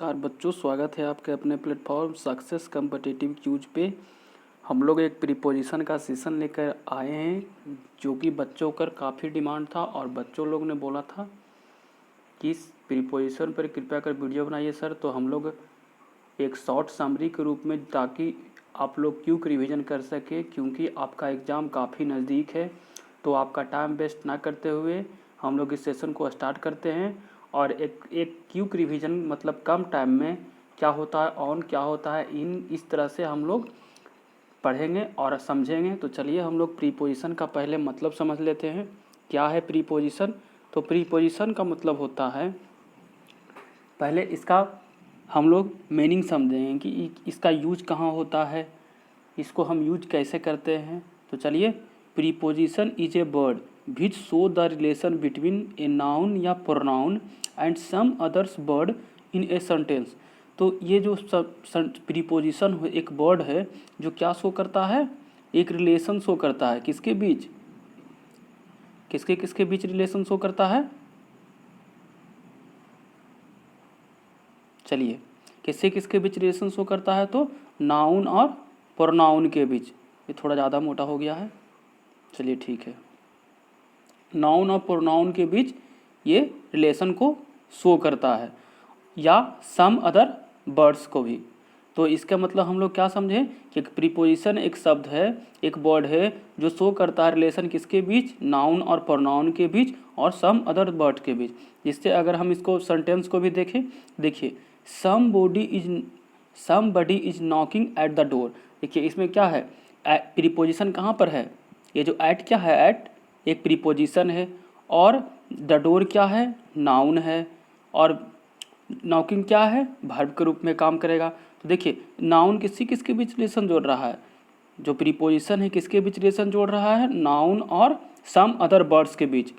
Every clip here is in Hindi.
नमस्कार बच्चों, स्वागत है आपके अपने प्लेटफॉर्म सक्सेस कम्पिटिटिव क्यूज पे। हम लोग एक प्रीपोजिशन का सेशन लेकर आए हैं जो कि बच्चों का काफ़ी डिमांड था और बच्चों लोग ने बोला था कि इस प्रीपोजिशन पर कृपया कर वीडियो बनाइए सर। तो हम लोग एक शॉर्ट समरी के रूप में, ताकि आप लोग क्विक रिवीजन कर सके, क्योंकि आपका एग्ज़ाम काफ़ी नज़दीक है। तो आपका टाइम वेस्ट ना करते हुए हम लोग इस सेशन को स्टार्ट करते हैं और एक क्विक रिवीजन, मतलब कम टाइम में क्या होता है ऑन, क्या होता है इन, इस तरह से हम लोग पढ़ेंगे और समझेंगे। तो चलिए हम लोग प्रीपोजिशन का पहले मतलब समझ लेते हैं। क्या है प्रीपोजिशन? तो प्रीपोजिशन का मतलब होता है, पहले इसका हम लोग मीनिंग समझेंगे कि इसका यूज कहाँ होता है, इसको हम यूज कैसे करते हैं। तो चलिए, preposition is a word which show the relation between a noun या pronoun and some others word in a sentence. तो ये जो प्रीपोजिशन एक वर्ड है जो क्या शो करता है, एक रिलेशन शो करता है। किसके बीच, किसके बीच रिलेशन शो करता है? चलिए, किसके बीच रिलेशन शो करता है? तो नाउन और प्रोनाउन के बीच। ये थोड़ा ज़्यादा मोटा हो गया है, चलिए ठीक है। नाउन और प्रोनाउन के बीच ये रिलेशन को शो करता है, या सम अदर वर्ड्स को भी। तो इसका मतलब हम लोग क्या समझें कि एक प्रीपोजिशन एक शब्द है, एक वर्ड है जो शो करता है रिलेशन किसके बीच, नाउन और प्रोनाउन के बीच और सम अदर वर्ड के बीच। जिससे अगर हम इसको सेंटेंस को भी देखें, देखिए somebody is knocking at the door. देखिए इसमें क्या है, प्रीपोजिशन कहाँ पर है? ये जो एट क्या है, एट एक प्रीपोजिशन है और द डोर क्या है, नाउन है, और नॉकिंग क्या है, वर्ब के रूप में काम करेगा। तो देखिए नाउन किसके बीच रिलेशन जोड़ रहा है, जो प्रीपोजिशन है किसके बीच रिलेशन जोड़ रहा है, नाउन और सम अदर वर्ड्स के बीच।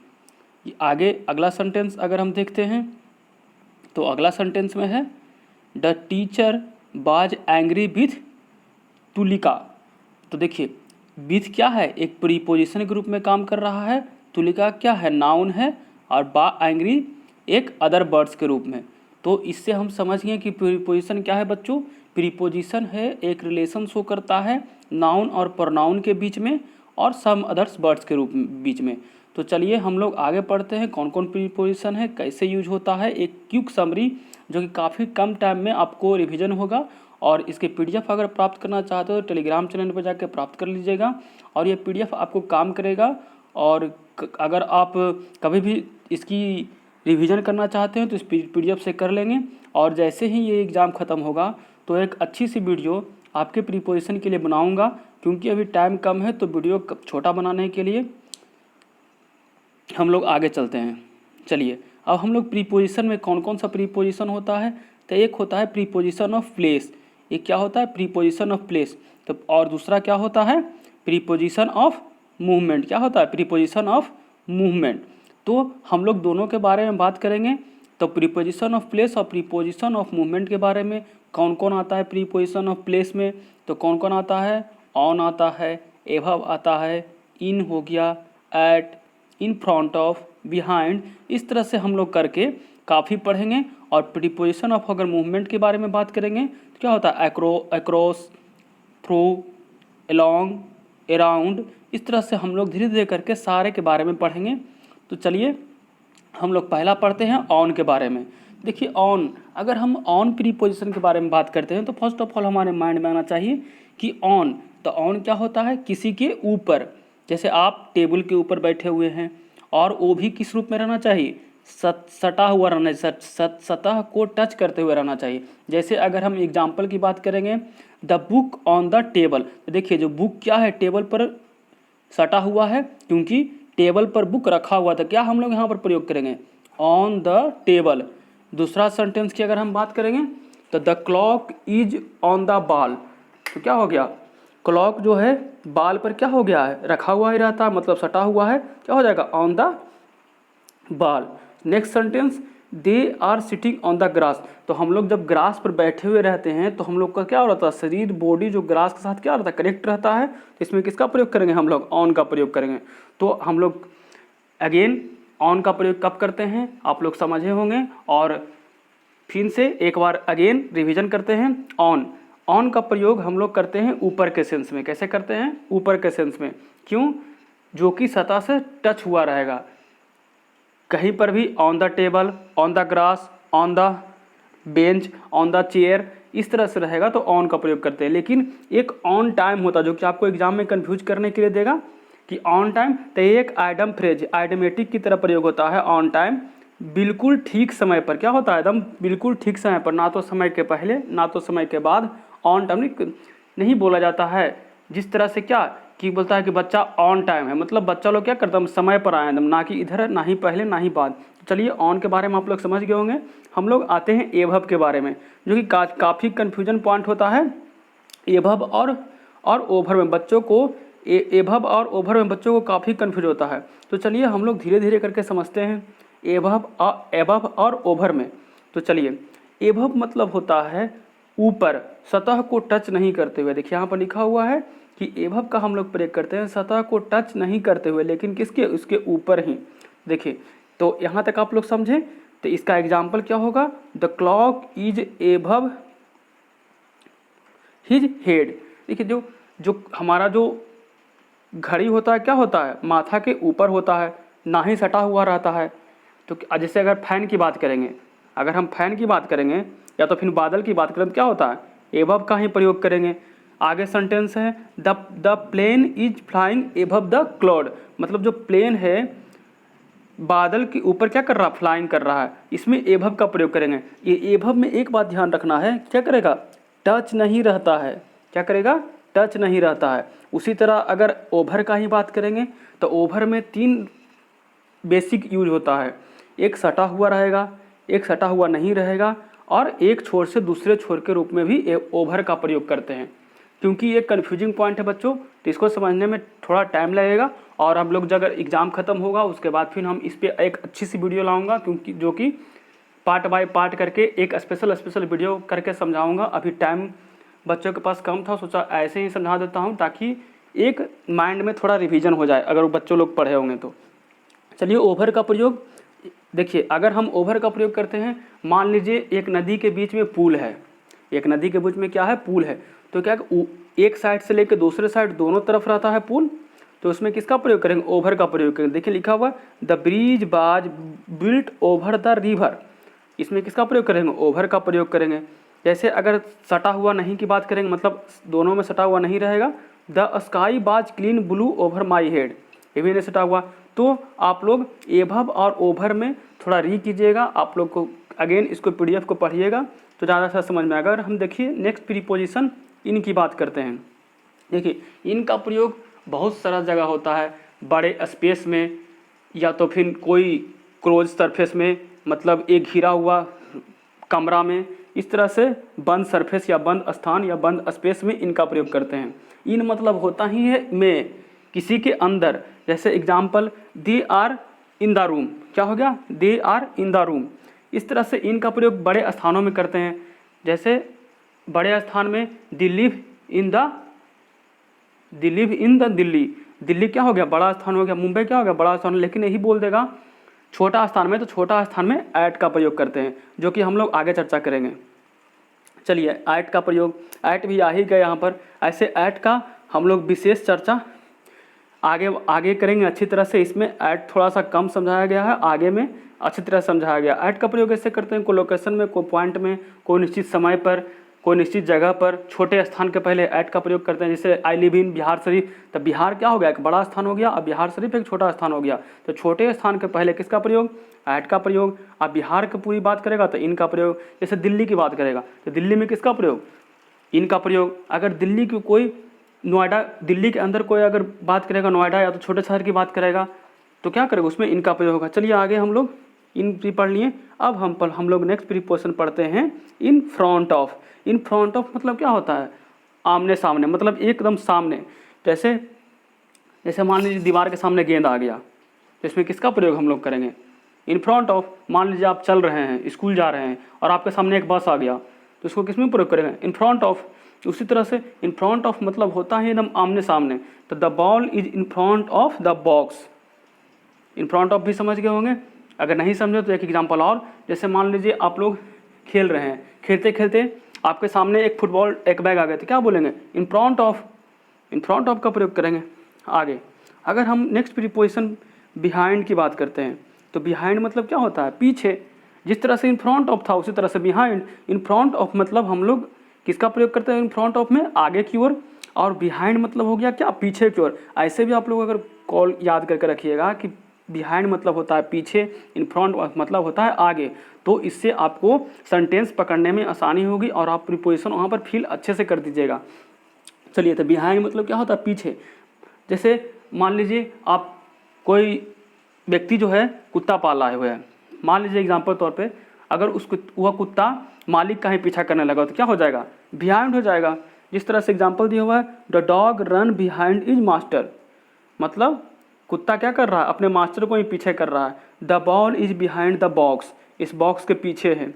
आगे अगला सेंटेंस अगर हम देखते हैं तो अगला सेंटेंस में है the teacher was angry with Tulika. तो देखिए विथ क्या है, एक प्रीपोजिशन के रूप में काम कर रहा है, तुलिका क्या है, नाउन है, और बा एंग्री एक अदर वर्ड्स के रूप में। तो इससे हम समझ गए कि प्रीपोजिशन क्या है बच्चों। प्रीपोजिशन है एक रिलेशन शो करता है नाउन और प्रोनाउन के बीच में और सम अदर्स वर्ड्स के रूप में बीच में। तो चलिए हम लोग आगे पढ़ते हैं कौन कौन प्रीपोजिशन है, कैसे यूज होता है, एक क्विक समरी जो कि काफ़ी कम टाइम में आपको रिवीजन होगा। और इसके पीडीएफ अगर प्राप्त करना चाहते हो तो टेलीग्राम चैनल पर जाकर प्राप्त कर लीजिएगा और ये पीडीएफ आपको काम करेगा। और अगर आप कभी भी इसकी रिवीजन करना चाहते हैं तो इस पीडीएफ से कर लेंगे। और जैसे ही ये एग्ज़ाम ख़त्म होगा तो एक अच्छी सी वीडियो आपके प्रीपोजिशन के लिए बनाऊंगा, क्योंकि अभी टाइम कम है। तो वीडियो छोटा बनाने के लिए हम लोग आगे चलते हैं। चलिए अब हम लोग प्रीपोजिशन में कौन कौन सा प्रीपोजिशन होता है। तो एक होता है प्रीपोजिशन ऑफ प्लेस, एक क्या होता है, प्रीपोजिशन ऑफ प्लेस। तो और दूसरा क्या होता है, प्रीपोजिशन ऑफ मूवमेंट। क्या होता है, प्रीपोजिशन ऑफ मूवमेंट। तो हम लोग दोनों के बारे में बात करेंगे। तो प्रीपोजिशन ऑफ प्लेस और प्रीपोजिशन ऑफ मूवमेंट के बारे में कौन कौन आता है प्रीपोजिशन ऑफ प्लेस में। तो कौन कौन आता है, ऑन आता है, एभव आता है, इन हो गया, at, in front of, behind. इस तरह से हम लोग करके काफ़ी पढ़ेंगे। और प्रीपोजिशन ऑफ अगर मूवमेंट के बारे में बात करेंगे तो क्या होता है, अक्रॉस, थ्रू, अलोंग, अराउंड। इस तरह से हम लोग धीरे धीरे करके सारे के बारे में पढ़ेंगे। तो चलिए हम लोग पहला पढ़ते हैं ऑन के बारे में। देखिए ऑन, अगर हम ऑन प्रीपोजिशन के बारे में बात करते हैं तो फर्स्ट ऑफ ऑल हमारे माइंड में आना चाहिए कि ऑन, तो ऑन क्या होता है, किसी के ऊपर। जैसे आप टेबल के ऊपर बैठे हुए हैं और वो भी किस रूप में रहना चाहिए, सटा हुआ रहना चाहिए, सतह को टच करते हुए रहना चाहिए। जैसे अगर हम एग्जाम्पल की बात करेंगे, the book on the table. तो देखिए जो बुक क्या है, टेबल पर सटा हुआ है, क्योंकि टेबल पर बुक रखा हुआ था। क्या हम लोग यहाँ पर प्रयोग करेंगे, ऑन द टेबल। दूसरा सेंटेंस की अगर हम बात करेंगे तो the clock is on the ball. तो क्या हो गया, क्लॉक जो है बाल पर क्या हो गया है, रखा हुआ ही रहता है, मतलब सटा हुआ है, क्या हो जाएगा, on the ball. Next sentence, they are sitting on the grass. तो हम लोग जब ग्रास पर बैठे हुए रहते हैं तो हम लोग का क्या रहता है, शरीर, बॉडी जो ग्रास के साथ क्या रहता है, कनेक्ट रहता है। तो इसमें किसका प्रयोग करेंगे, हम लोग ऑन का प्रयोग करेंगे। तो हम लोग अगेन ऑन का प्रयोग कब करते हैं आप लोग समझे होंगे। और फिर से एक बार अगेन रिवीजन करते हैं। ऑन, ऑन का प्रयोग हम लोग करते हैं ऊपर के सेंस में। कैसे करते हैं? ऊपर के सेंस में। क्यों? जो कि सतह से टच हुआ रहेगा। कहीं पर भी on the table, on the grass, on the bench, on the chair, इस तरह से रहेगा तो ऑन का प्रयोग करते हैं। लेकिन एक ऑन टाइम होता है जो कि आपको एग्जाम में कंफ्यूज करने के लिए देगा कि ऑन टाइम, तो एक आइडम फ्रेज, आइडमेटिक की तरह प्रयोग होता है ऑन टाइम। बिल्कुल ठीक समय पर। क्या होता है? एकदम बिल्कुल ठीक समय पर, ना तो समय के पहले ना तो समय के बाद। ऑन टाइम नहीं बोला जाता है जिस तरह से क्या कि बोलता है कि बच्चा ऑन टाइम है, मतलब बच्चा लोग क्या करता है, समय पर आए एकदम, ना कि इधर, ना ही पहले ना ही बाद। चलिए ऑन के बारे में आप लोग समझ गए होंगे। हम लोग आते हैं एभव के बारे में, जो कि काफ़ी कन्फ्यूजन पॉइंट होता है। एभव और ओभर में बच्चों को एभव और ओभर में बच्चों को काफ़ी कन्फ्यूज होता है। तो चलिए हम लोग धीरे धीरे करके समझते हैं एभव और ओभर में। तो चलिए, एभव मतलब होता है ऊपर, सतह को टच नहीं करते हुए। देखिए यहाँ पर लिखा हुआ है कि एभव का हम लोग प्रयोग करते हैं सतह को टच नहीं करते हुए, लेकिन किसके? उसके ऊपर ही। देखिए, तो यहाँ तक आप लोग समझें। तो इसका एग्जाम्पल क्या होगा? The clock is above his head. देखिए, जो हमारा जो घड़ी होता है क्या होता है? माथा के ऊपर होता है, ना ही सटा हुआ रहता है। तो जैसे अगर फैन की बात करेंगे, अगर हम फैन की बात करेंगे या तो फिर बादल की बात करें तो क्या होता है? एभव का ही प्रयोग करेंगे। आगे सेंटेंस है the plane is flying above the cloud, मतलब जो प्लेन है बादल के ऊपर क्या कर रहा है? फ्लाइंग कर रहा है। इसमें एभव का प्रयोग करेंगे। ये एभव में एक बात ध्यान रखना है, क्या करेगा? टच नहीं रहता है। क्या करेगा? टच नहीं रहता है। उसी तरह अगर ओभर का ही बात करेंगे तो ओभर में 3 बेसिक यूज होता है। एक सटा हुआ रहेगा, एक सटा हुआ नहीं रहेगा, और एक छोर से दूसरे छोर के रूप में भी ओभर का प्रयोग करते हैं। क्योंकि ये कन्फ्यूजिंग पॉइंट है बच्चों, तो इसको समझने में थोड़ा टाइम लगेगा। और हम लोग जब अगर एग्ज़ाम ख़त्म होगा उसके बाद फिर हम इस पर एक अच्छी सी वीडियो लाऊंगा, क्योंकि जो कि पार्ट बाय पार्ट करके एक स्पेशल वीडियो करके समझाऊंगा। अभी टाइम बच्चों के पास कम था, सोचा ऐसे ही समझा देता हूँ ताकि एक माइंड में थोड़ा रिवीजन हो जाए अगर बच्चों लोग पढ़े होंगे तो। चलिए, ओभर का प्रयोग देखिए। अगर हम ओभर का प्रयोग करते हैं, मान लीजिए एक नदी के बीच में पुल है। एक नदी के बीच में क्या है? पुल है। तो क्या एक साइड से लेकर दूसरे साइड दोनों तरफ रहता है पुल, तो उसमें किसका प्रयोग करेंगे? ओभर का प्रयोग करेंगे। देखिए लिखा हुआ the bridge was built over the river. इसमें किसका प्रयोग करेंगे? ओभर का प्रयोग करेंगे। जैसे अगर सटा हुआ नहीं की बात करेंगे, मतलब दोनों में सटा हुआ नहीं रहेगा, the sky was clean blue over my head, ये भी नहीं सटा हुआ। तो आप लोग एभव और ओभर में थोड़ा री कीजिएगा। आप लोग को अगेन इसको PDF को पढ़िएगा तो ज़्यादा सा समझ में आएगा। अगर हम देखिए नेक्स्ट प्रीपोजिशन इन की बात करते हैं। देखिए, इनका प्रयोग बहुत सारा जगह होता है, बड़े स्पेस में या तो फिर कोई क्लोज सरफेस में, मतलब एक घिरा हुआ कमरा में, इस तरह से बंद सरफेस या बंद स्थान या बंद स्पेस में इनका प्रयोग करते हैं। इन मतलब होता ही है में, किसी के अंदर। जैसे example, they are in the room. क्या हो गया? They are in the room. इस तरह से इनका प्रयोग बड़े स्थानों में करते हैं। जैसे बड़े स्थान में they live in the Delhi. Delhi क्या हो गया? बड़ा स्थान हो गया। मुंबई क्या हो गया? बड़ा स्थान। लेकिन यही बोल देगा छोटा स्थान में, तो छोटा स्थान में ऐट का प्रयोग करते हैं, जो कि हम लोग आगे चर्चा करेंगे। चलिए, ऐट का प्रयोग, ऐट भी आ ही गया यहाँ पर। ऐसे ऐट का हम लोग विशेष चर्चा आगे करेंगे अच्छी तरह से। इसमें ऐट थोड़ा सा कम समझाया गया है, आगे में अच्छी तरह समझाया गया। ऐट का प्रयोग ऐसे करते हैं, कोई लोकेशन में, कोई पॉइंट में, कोई निश्चित समय पर, कोई निश्चित जगह पर छोटे स्थान के पहले ऐट का प्रयोग करते हैं। जैसे I live in Bihar Sharif, तो बिहार क्या हो गया? एक बड़ा स्थान हो गया, अब बिहार शरीफ एक छोटा स्थान हो गया। तो छोटे स्थान के पहले किसका प्रयोग? ऐट का प्रयोग। अब बिहार की पूरी बात करेगा तो इनका प्रयोग। जैसे दिल्ली की बात करेगा तो दिल्ली में किसका प्रयोग? इनका प्रयोग। अगर दिल्ली की कोई नोएडा, दिल्ली के अंदर कोई अगर बात करेगा नोएडा या तो छोटे शहर की बात करेगा तो क्या करेगा? उसमें इनका प्रयोग होगा। चलिए आगे हम लोग इन प्री पढ़ लिए। अब हम लोग नेक्स्ट प्रीपोजिशन पढ़ते हैं इन front of. In front of मतलब क्या होता है? आमने सामने, मतलब एकदम सामने। जैसे मान लीजिए दीवार के सामने गेंद आ गया, तो इसमें किसका प्रयोग हम लोग करेंगे? इन फ्रंट ऑफ। मान लीजिए आप चल रहे हैं, स्कूल जा रहे हैं और आपके सामने एक बस आ गया, तो इसको किस में प्रयोग करेंगे? इन फ्रंट ऑफ। उसी तरह से इन फ्रंट ऑफ मतलब होता है एकदम आमने सामने। तो the ball is in front of the box. In front of भी समझ गए होंगे। अगर नहीं समझे तो एक एग्जाम्पल और, जैसे मान लीजिए आप लोग खेल रहे हैं, खेलते खेलते आपके सामने एक फुटबॉल एक बैग आ गया तो क्या बोलेंगे, इन front of, in front of का प्रयोग करेंगे। आगे अगर हम नेक्स्ट प्रीपोजिशन बिहाइंड की बात करते हैं तो बिहाइंड मतलब क्या होता है, पीछे। जिस तरह से इन फ्रंट ऑफ था उसी तरह से बिहाइंड। इन फ्रंट ऑफ मतलब हम लोग किसका प्रयोग करते हैं इन फ्रंट ऑफ में, आगे की ओर, और बिहाइंड मतलब हो गया क्या, पीछे की ओर। ऐसे भी आप लोग अगर कॉल याद करके रखिएगा कि बिहाइंड मतलब होता है पीछे, इन फ्रंट मतलब होता है आगे, तो इससे आपको सेंटेंस पकड़ने में आसानी होगी और आप प्रीपोजिशन वहाँ पर फील अच्छे से कर दीजिएगा। चलिए, तो बिहाइंड मतलब क्या होता है, पीछे। जैसे मान लीजिए आप कोई व्यक्ति जो है कुत्ता पाला हुए है, मान लीजिए एग्जाम्पल तौर पे अगर वह कुत्ता मालिक का ही पीछा करने लगा तो क्या हो जाएगा, बिहाइंड हो जाएगा। जिस तरह से एग्जाम्पल दिया हुआ है, the dog run behind is master, मतलब कुत्ता क्या कर रहा है, अपने मास्टर को ही पीछे कर रहा है। The ball is behind the box, इस बॉक्स के पीछे है।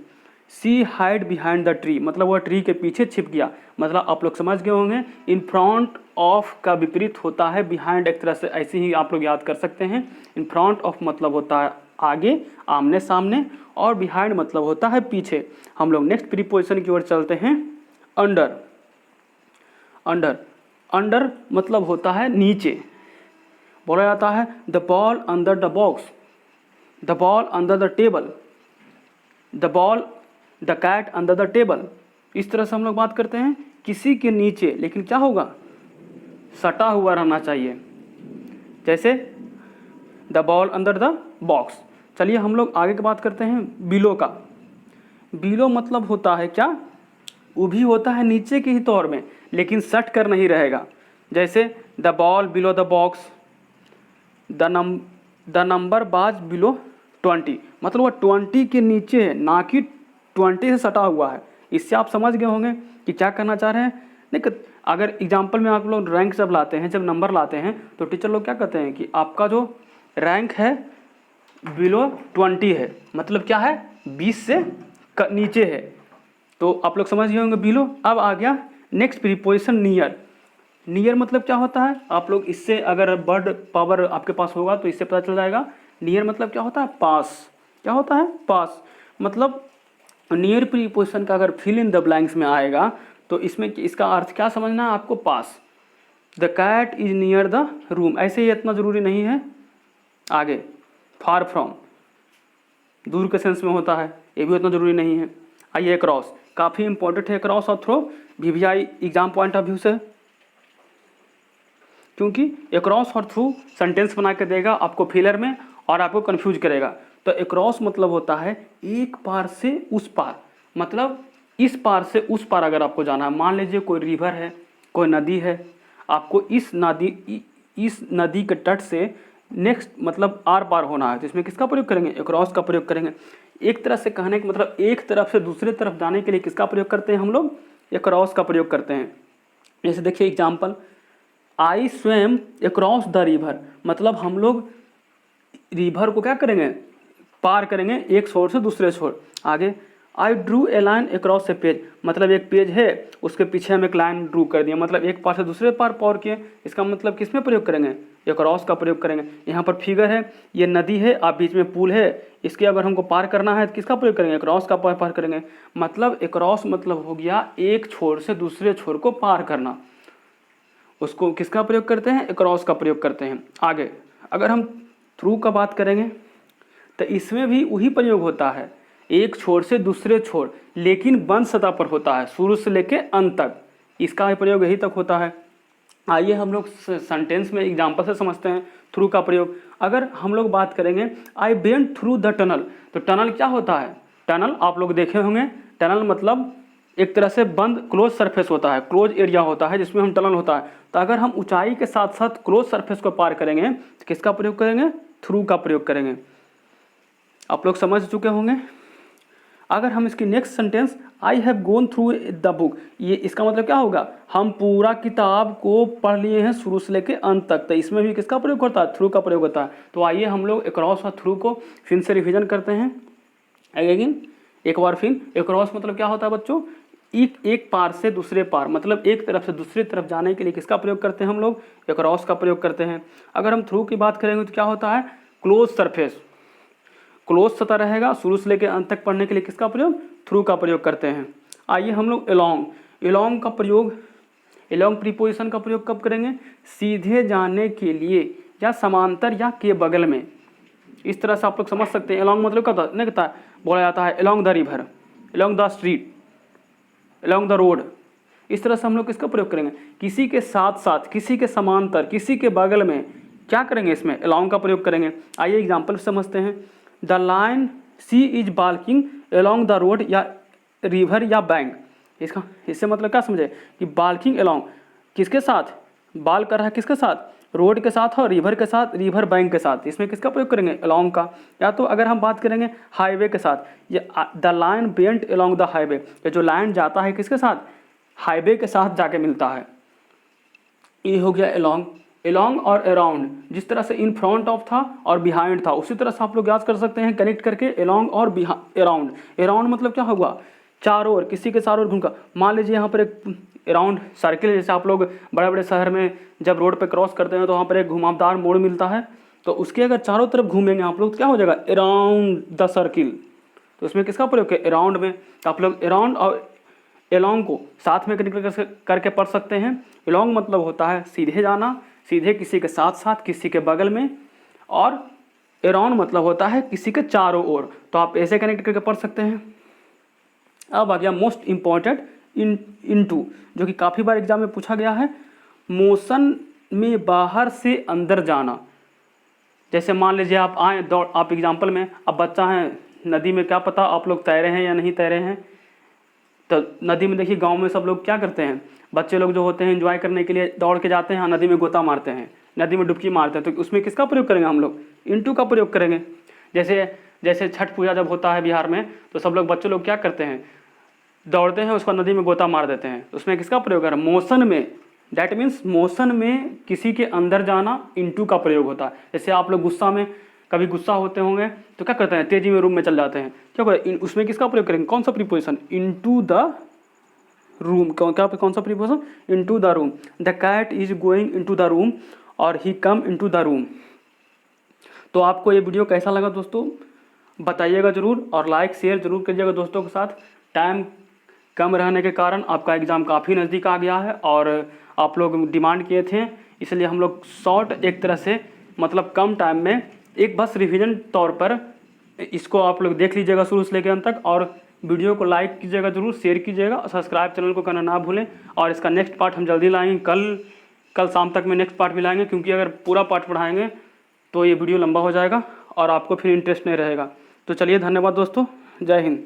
सी हाइड बिहाइंड द ट्री, मतलब वह ट्री के पीछे छिप गया। मतलब आप लोग समझ गए होंगे, इन फ्रंट ऑफ का विपरीत होता है बिहाइंड, एक तरह से ऐसे ही आप लोग याद कर सकते हैं। इन फ्रंट ऑफ मतलब होता है आगे, आमने सामने, और बिहाइंड मतलब होता है पीछे। हम लोग नेक्स्ट प्रीपोजिशन की ओर चलते हैं, अंडर। अंडर, अंडर मतलब होता है नीचे। बोला जाता है the ball under the box, the ball under the table, the ball the cat under the table. इस तरह से हम लोग बात करते हैं किसी के नीचे, लेकिन क्या होगा, सटा हुआ रहना चाहिए। जैसे the ball under the box. चलिए हम लोग आगे की बात करते हैं बिलो का। बिलो मतलब होता है क्या, वो भी होता है नीचे के ही तौर में, लेकिन सट कर नहीं रहेगा। जैसे the ball below the box, the number बाज बिलो 20, मतलब वह 20 के नीचे है, ना कि 20 से सटा हुआ है। इससे आप समझ गए होंगे कि क्या करना चाह रहे हैं। देखिए, अगर एग्जाम्पल में आप लोग रैंक जब लाते हैं, जब नंबर लाते हैं, तो टीचर लोग क्या कहते हैं कि आपका जो रैंक है बिलो 20 है, मतलब क्या है, 20 से नीचे है। तो आप लोग समझ गए होंगे बिलो। अब आ गया नेक्स्ट प्रीपोजिशन नियर। नियर मतलब क्या होता है, आप लोग इससे अगर वर्ड पावर आपके पास होगा तो इससे पता चल जाएगा। नियर मतलब क्या होता है, पास। क्या होता है, पास। मतलब नियर प्रीपोजिशन का अगर फिल इन द ब्लैंक्स में आएगा तो इसमें इसका अर्थ क्या समझना है आपको, पास। The cat is near the room, ऐसे ही इतना ज़रूरी नहीं है। आगे फार फ्रॉम, दूर के सेंस में होता है, ये भी उतना ज़रूरी नहीं है। आइए अक्रॉस, काफ़ी इंपॉर्टेंट है अक्रॉस और through VVI exam point of view से, क्योंकि अक्रॉस और थ्रू सेंटेंस बना के देगा आपको फिलर में और आपको कंफ्यूज करेगा। तो अक्रॉस मतलब होता है एक पार से उस पार, मतलब इस पार से उस पार अगर आपको जाना है। मान लीजिए कोई रिवर है, कोई नदी है, आपको इस नदी के तट से नेक्स्ट मतलब आर पार होना है, तो इसमें किसका प्रयोग करेंगे, अक्रॉस का प्रयोग करेंगे। एक तरह से कहने का मतलब एक तरफ से दूसरे तरफ जाने के लिए किसका प्रयोग करते हैं हम लोग, अक्रॉस का प्रयोग करते हैं। जैसे देखिए example, I स्वेम across the river, मतलब हम लोग रिवर को क्या करेंगे, पार करेंगे एक छोर से दूसरे छोर। आगे I drew A line across A page, मतलब एक पेज है उसके पीछे हम एक लाइन ड्रू कर दिया, मतलब एक पार से दूसरे पार पार किए। इसका मतलब किस में प्रयोग करेंगे, अक्रॉस का प्रयोग करेंगे। यहाँ पर फिगर है, ये नदी है, आप बीच में पुल है, इसके अगर हमको पार करना है तो किसका प्रयोग करेंगे, अक्रॉस का पार करेंगे। मतलब अक्रॉस मतलब हो गया एक छोर से दूसरे छोर को पार करना, उसको किसका प्रयोग करते हैं, अक्रॉस का प्रयोग करते हैं। आगे अगर हम थ्रू का बात करेंगे तो इसमें भी वही प्रयोग होता है, एक छोर से दूसरे छोर, लेकिन बंद सतह पर होता है, शुरू से लेके अंत तक इसका प्रयोग यही तक होता है। आइए हम लोग सेंटेंस में एग्जाम्पल से समझते हैं थ्रू का प्रयोग। अगर हम लोग बात करेंगे I went through the tunnel, तो टनल क्या होता है, टनल आप लोग देखे होंगे, टनल मतलब एक तरह से बंद क्लोज सरफेस होता है, क्लोज एरिया होता है जिसमें हम टनल होता है। तो अगर हम ऊंचाई के साथ साथ क्लोज सरफेस को पार करेंगे तो किसका प्रयोग करेंगे, थ्रू का प्रयोग करेंगे। आप लोग समझ चुके होंगे। अगर हम इसकी next sentence I have gone through the book, ये इसका मतलब क्या होगा, हम पूरा किताब को पढ़ लिए हैं शुरू से लेकर अंत तक, तो इसमें भी किसका प्रयोग होता है, थ्रू का प्रयोग होता है। तो आइए हम लोग अक्रॉस और थ्रू को फिर से रिविजन करते हैं अगेन एक बार फिर। अक्रॉस मतलब क्या होता है बच्चों, एक पार से दूसरे पार, मतलब एक तरफ से दूसरी तरफ जाने के लिए किसका प्रयोग करते हैं हम लोग, अक्रॉस का प्रयोग करते हैं। अगर हम थ्रू की बात करेंगे तो क्या होता है, क्लोज सरफेस, क्लोज सतह रहेगा, शुरू से लेकर अंत तक पढ़ने के लिए किसका प्रयोग, थ्रू का प्रयोग करते हैं। आइए हम लोग एलोंग का प्रयोग, एलोंग प्रीपोजिशन का प्रयोग कब करेंगे? सीधे जाने के लिए या समांतर या के बगल में। इस तरह से आप लोग समझ सकते हैं। एलोंग मतलब कब नहीं कहता बोला जाता है along the river, along the street, along the road. इस तरह से हम लोग किसका प्रयोग करेंगे? किसी के साथ साथ, किसी के समांतर, किसी के बगल में क्या करेंगे? इसमें एलोंग का प्रयोग करेंगे। आइए एग्जाम्पल समझते हैं। The line C is walking along the road या रिवर या बैंक। इससे मतलब क्या समझे कि बाल्किंग एलोंग किसके साथ बाल कर रहा है? किसके साथ? रोड के साथ और रिवर के साथ, रिवर बैंक के साथ। इसमें किसका प्रयोग करेंगे? एलोंग का। या तो अगर हम बात करेंगे हाईवे के साथ, ये the line bent along the highway, ये जो लाइन जाता है किसके साथ? हाईवे के साथ जाके मिलता है। ये हो गया एलोंग। एलोंग और अराउंड, जिस तरह से इन फ्रंट ऑफ था और बिहाइंड था, उसी तरह से आप लोग याद कर सकते हैं कनेक्ट करके एलोंग और अराउंड। अराउंड मतलब क्या होगा? चारों ओर, किसी के चारों ओर घूमकर। मान लीजिए यहाँ पर एक अराउंड सर्किल, जैसे आप लोग बड़े बड़े शहर में जब रोड पे क्रॉस करते हैं तो वहाँ पर एक घुमावदार मोड़ मिलता है, तो उसके अगर चारों तरफ घूमेंगे आप लोग तो क्या हो जाएगा? Around the circle. तो इसमें किसका प्रयोग है? अराउंड में। तो आप लोग अराउंड और एलोंग को साथ में कनेक्ट करके पढ़ सकते हैं। एलोंग मतलब होता है सीधे जाना, सीधे किसी के साथ साथ, किसी के बगल में, और अराउंड मतलब होता है किसी के चारों ओर। तो आप ऐसे कनेक्ट करके पढ़ सकते हैं। अब आ गया मोस्ट इम्पॉर्टेंट इनटू, जो कि काफ़ी बार एग्जाम में पूछा गया है। मोशन में बाहर से अंदर जाना। जैसे मान लीजिए आप आए दौड़, आप एग्जाम्पल में, अब बच्चा है नदी में, क्या पता आप लोग तैरे हैं या नहीं तैरे हैं। तो नदी में देखिए गांव में सब लोग क्या करते हैं, बच्चे लोग जो होते हैं एंजॉय करने के लिए दौड़ के जाते हैं, नदी में गोता मारते हैं, नदी में डुबकी मारते हैं। तो उसमें किसका प्रयोग करेंगे हम लोग? इनटू का प्रयोग करेंगे। जैसे छठ पूजा जब होता है बिहार में, तो सब लोग बच्चे लोग क्या करते हैं? दौड़ते हैं, उसको नदी में गोता मार देते हैं। तो उसमें किसका प्रयोग है? मोशन में। डैट मीन्स मोशन में किसी के अंदर जाना, इनटू का प्रयोग होता है। जैसे आप लोग गुस्सा में, कभी गुस्सा होते होंगे तो क्या करते हैं? तेजी में रूम में चल जाते हैं। क्या करें? उसमें किसका प्रयोग करेंगे? कौन सा प्रीपोजिशन? Into the room. कौन सा preposition? Into the room. The cat is going into the room और he come into the room. तो आपको ये वीडियो कैसा लगा दोस्तों बताइएगा ज़रूर, और लाइक शेयर जरूर कीजिएगा दोस्तों के साथ। टाइम कम रहने के कारण आपका एग्ज़ाम काफ़ी नज़दीक आ गया है और आप लोग डिमांड किए थे, इसलिए हम लोग शॉर्ट एक तरह से मतलब कम टाइम में एक बस रिवीजन तौर पर इसको आप लोग देख लीजिएगा शुरू से लेकर अंत तक। और वीडियो को लाइक कीजिएगा ज़रूर, शेयर कीजिएगा, सब्सक्राइब चैनल को करना ना भूलें। और इसका नेक्स्ट पार्ट हम जल्दी लाएंगे, कल शाम तक में नेक्स्ट पार्ट भी लाएंगे, क्योंकि अगर पूरा पार्ट पढ़ाएंगे तो ये वीडियो लंबा हो जाएगा और आपको फिर इंटरेस्ट नहीं रहेगा। तो चलिए, धन्यवाद दोस्तों, जय हिंद।